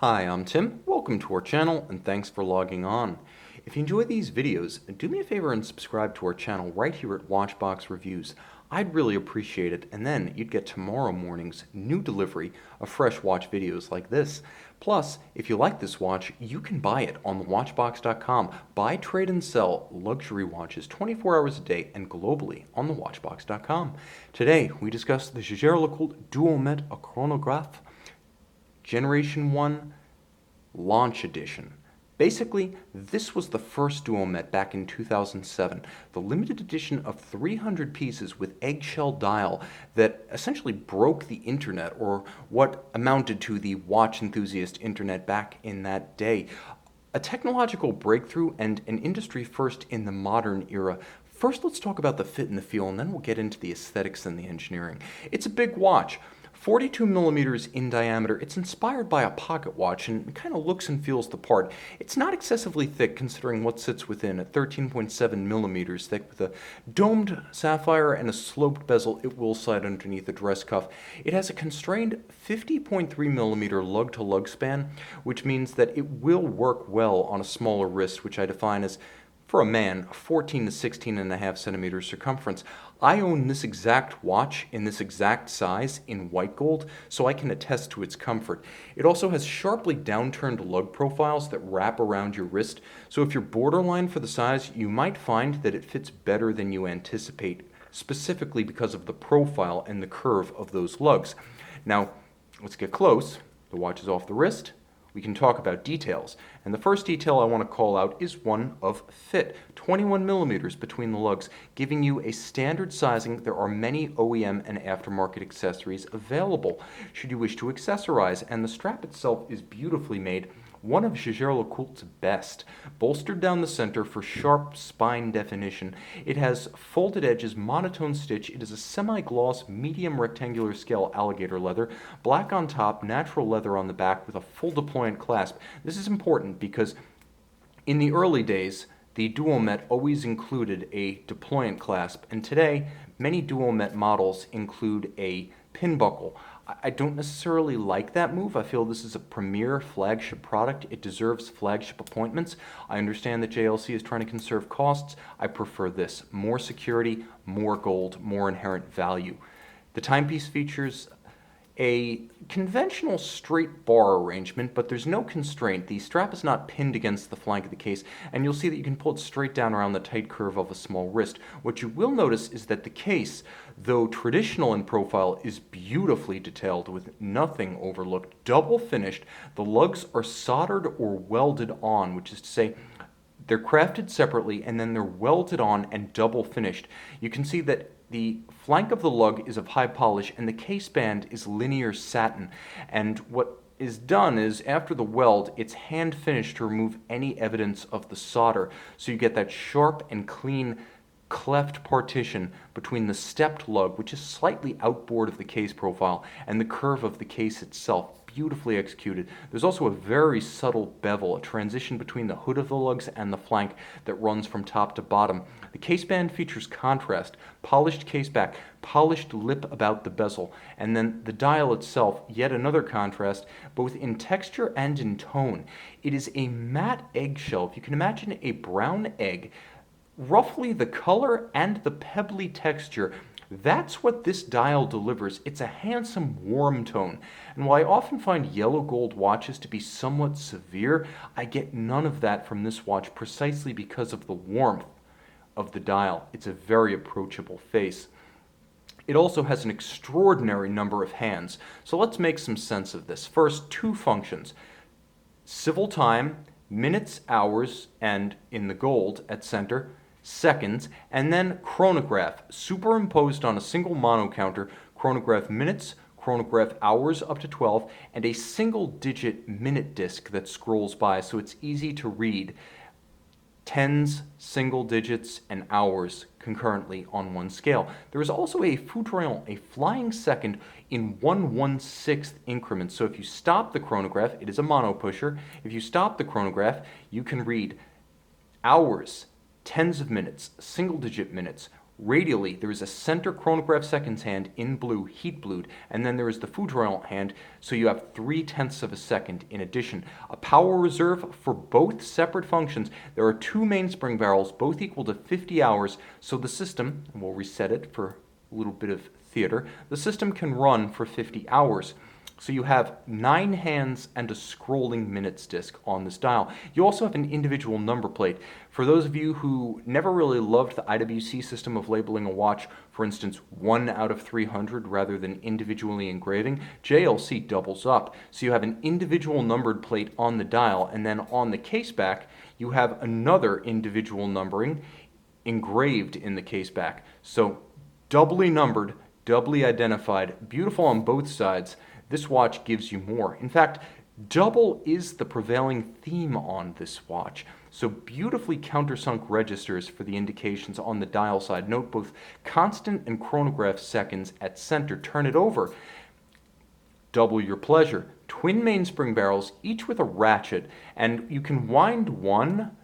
Hi, I'm Tim. Welcome to our channel and thanks for logging on. If you enjoy these videos, do me a favor and subscribe to our channel right here at Watchbox Reviews. I'd really appreciate it, and then you'd get tomorrow morning's new delivery of fresh watch videos like this. Plus, if you like this watch, you can buy it on thewatchbox.com. Buy, trade, and sell luxury watches 24 hours a day and globally on thewatchbox.com. Today, we discuss the Jaeger-LeCoultre Duometre, a chronograph, Generation 1 Launch Edition. Basically, this was the first Duometre back in 2007, the limited edition of 300 pieces with eggshell dial that essentially broke the internet, or what amounted to the watch enthusiast internet back in that day. A technological breakthrough and an industry first in the modern era. First, let's talk about the fit and the feel, and then we'll get into the aesthetics and the engineering. It's a big watch. 42 millimeters in diameter. It's inspired by a pocket watch and kind of looks and feels the part. It's not excessively thick considering what sits within, at 13.7 millimeters thick with a domed sapphire and a sloped bezel. It will slide underneath the dress cuff. It has a constrained 50.3 millimeter lug-to-lug span, which means that it will work well on a smaller wrist, which I define as, for a man, 14 to 16 and a half centimeters circumference. I own this exact watch in this exact size in white gold, so I can attest to its comfort. It also has sharply downturned lug profiles that wrap around your wrist, so if you're borderline for the size, you might find that it fits better than you anticipate, specifically because of the profile and the curve of those lugs. Now, let's get close. The watch is off the wrist. We can talk about details, and the first detail I want to call out is one of fit. 21 millimeters between the lugs, giving you a standard sizing. There are many OEM and aftermarket accessories available should you wish to accessorize, and the strap itself is beautifully made, one of Jaeger-LeCoultre's best. Bolstered down the center for sharp spine definition. It has folded edges, monotone stitch. It is a semi-gloss, medium rectangular scale alligator leather, black on top, natural leather on the back with a full deployant clasp. This is important because in the early days, the Duometre always included a deployant clasp, and today, many Duometre models include a pin buckle. I don't necessarily like that move. I feel this is a premier flagship product. It deserves flagship appointments. I understand that JLC is trying to conserve costs. I prefer this. More security, more gold, more inherent value. The timepiece features a conventional straight bar arrangement, but there's no constraint. The strap is not pinned against the flank of the case, and you'll see that you can pull it straight down around the tight curve of a small wrist. What you will notice is that the case, though traditional in profile, is beautifully detailed with nothing overlooked, double finished. The lugs are soldered or welded on, which is to say, they're crafted separately and then they're welded on and double finished. You can see that the flank of the lug is of high polish and the case band is linear satin. And what is done is, after the weld, it's hand finished to remove any evidence of the solder. So you get that sharp and clean cleft partition between the stepped lug, which is slightly outboard of the case profile, and the curve of the case itself. Beautifully executed. There's also a very subtle bevel, a transition between the hood of the lugs and the flank that runs from top to bottom. The case band features contrast, polished case back, polished lip about the bezel, and then the dial itself, yet another contrast, both in texture and in tone. It is a matte eggshell. If you can imagine a brown egg, roughly the color and the pebbly texture. That's what this dial delivers. It's a handsome warm tone. And while I often find yellow gold watches to be somewhat severe, I get none of that from this watch precisely because of the warmth of the dial. It's a very approachable face. It also has an extraordinary number of hands. So let's make some sense of this. First, two functions. Civil time, minutes, hours, and in the gold at center, seconds, and then chronograph, superimposed on a single monocounter, chronograph minutes, chronograph hours up to 12, and a single-digit minute disc that scrolls by, so it's easy to read. Tens, single digits, and hours concurrently on one scale. There is also a foudroyant, a flying second in 1/1/6 increments. So if you stop the chronograph, it is a mono-pusher. If you stop the chronograph, you can read hours, tens of minutes, single-digit minutes, Radially, there is a center chronograph seconds hand in blue, heat blued, and then there is the foudroyant hand, so you have 3/10 of a second in addition. A power reserve for both separate functions. There are two mainspring barrels, both equal to 50 hours, so the system, and we'll reset it for a little bit of theater, the system can run for 50 hours. So you have 9 hands and a scrolling minutes disc on this dial. You also have an individual number plate. For those of you who never really loved the IWC system of labeling a watch, for instance, 1 out of 300 rather than individually engraving, JLC doubles up. So you have an individual numbered plate on the dial, and then on the case back, you have another individual numbering engraved in the case back. So doubly numbered, doubly identified, beautiful on both sides. This watch gives you more. In fact, double is the prevailing theme on this watch. So beautifully countersunk registers for the indications on the dial side. Note both constant and chronograph seconds at center. Turn it over. Double your pleasure. Twin mainspring barrels, each with a ratchet, and you can wind one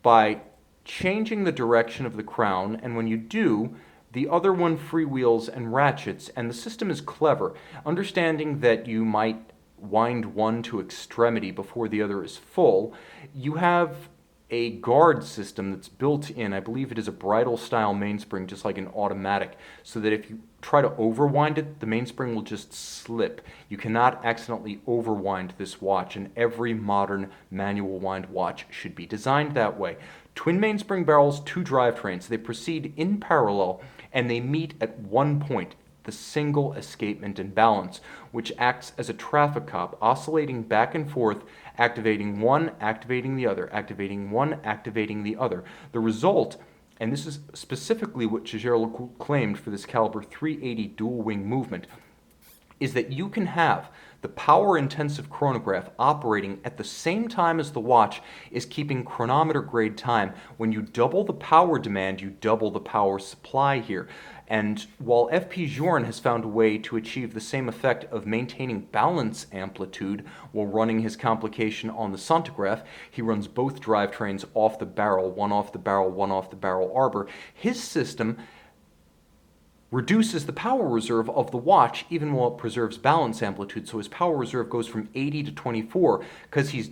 by changing the direction of the crown, and when you do, the other one freewheels and ratchets, and the system is clever, understanding that you might wind one to extremity before the other is full. You have a guard system that's built in. I believe it is a bridle style mainspring, just like an automatic, so that if you try to overwind it, the mainspring will just slip. You cannot accidentally overwind this watch, and every modern manual wind watch should be designed that way. Twin mainspring barrels, 2 drivetrains. They proceed in parallel, and they meet at one point, the single escapement and balance, which acts as a traffic cop, oscillating back and forth, activating one, activating the other, activating one, activating the other. The result, and this is specifically what Jaeger-LeCoultre claimed for this caliber 380 dual wing movement, is that you can have the power-intensive chronograph operating at the same time as the watch is keeping chronometer-grade time. When you double the power demand, you double the power supply here. And while F.P. Journe has found a way to achieve the same effect of maintaining balance amplitude while running his complication on the Sontigraph, he runs both drivetrains off the barrel, one off the barrel, one off the barrel arbor. His system reduces the power reserve of the watch even while it preserves balance amplitude. So his power reserve goes from 80 to 24 because he's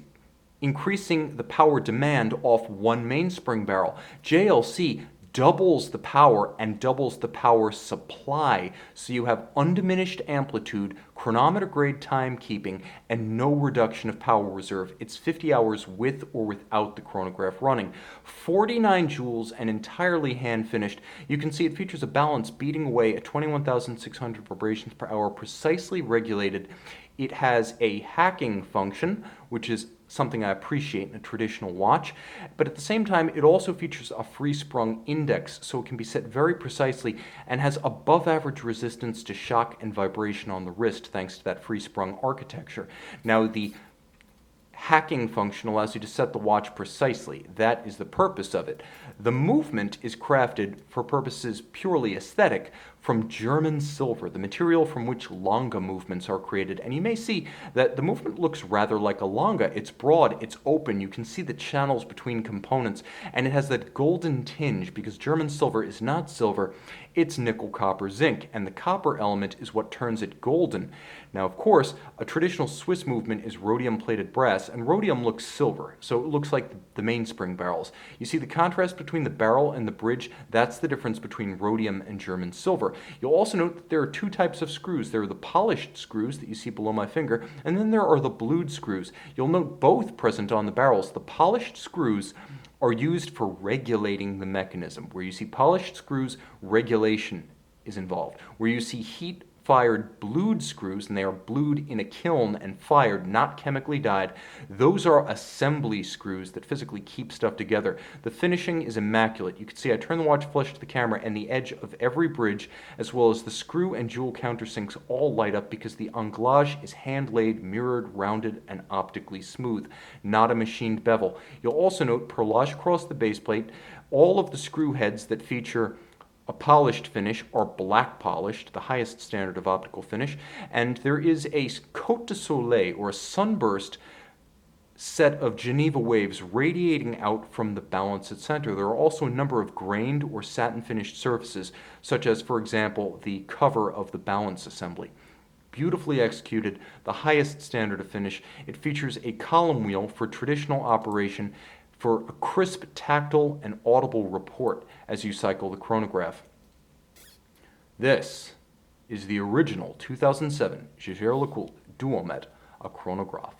increasing the power demand off one mainspring barrel. JLC doubles the power and doubles the power supply, so you have undiminished amplitude, chronometer grade timekeeping, and no reduction of power reserve. It's 50 hours with or without the chronograph running. 49 joules and entirely hand finished. You can see it features a balance beating away at 21,600 vibrations per hour, precisely regulated. It has a hacking function, which is something I appreciate in a traditional watch, but at the same time it also features a free-sprung index, so it can be set very precisely and has above average resistance to shock and vibration on the wrist thanks to that free-sprung architecture. Now the hacking function allows you to set the watch precisely. That is the purpose of it. The movement is crafted for purposes purely aesthetic from German silver, the material from which longa movements are created. And you may see that the movement looks rather like a longa. It's broad, it's open, you can see the channels between components, and it has that golden tinge because German silver is not silver, it's nickel, copper, zinc, and the copper element is what turns it golden. Now, of course, a traditional Swiss movement is rhodium-plated brass, and rhodium looks silver, so it looks like the mainspring barrels. You see the contrast between the barrel and the bridge? That's the difference between rhodium and German silver. You'll also note that there are 2 types of screws. There are the polished screws that you see below my finger, and then there are the blued screws. You'll note both present on the barrels. The polished screws are used for regulating the mechanism. Where you see polished screws, regulation is involved. Where you see heat-fired blued screws, and they are blued in a kiln and fired, not chemically dyed, those are assembly screws that physically keep stuff together. The finishing is immaculate. You can see I turn the watch flush to the camera, and the edge of every bridge, as well as the screw and jewel countersinks, all light up because the anglage is hand-laid, mirrored, rounded, and optically smooth, not a machined bevel. You'll also note perlage across the base plate. All of the screw heads that feature a polished finish are black polished, the highest standard of optical finish, and there is a Côte de Soleil, or a sunburst, set of Geneva waves radiating out from the balanced center. There are also a number of grained or satin finished surfaces, such as, for example, the cover of the balance assembly. Beautifully executed, the highest standard of finish. It features a column wheel for traditional operation for a crisp, tactile, and audible report as you cycle the chronograph. This is the original 2007 Jaeger-LeCoultre Duometre, a chronograph.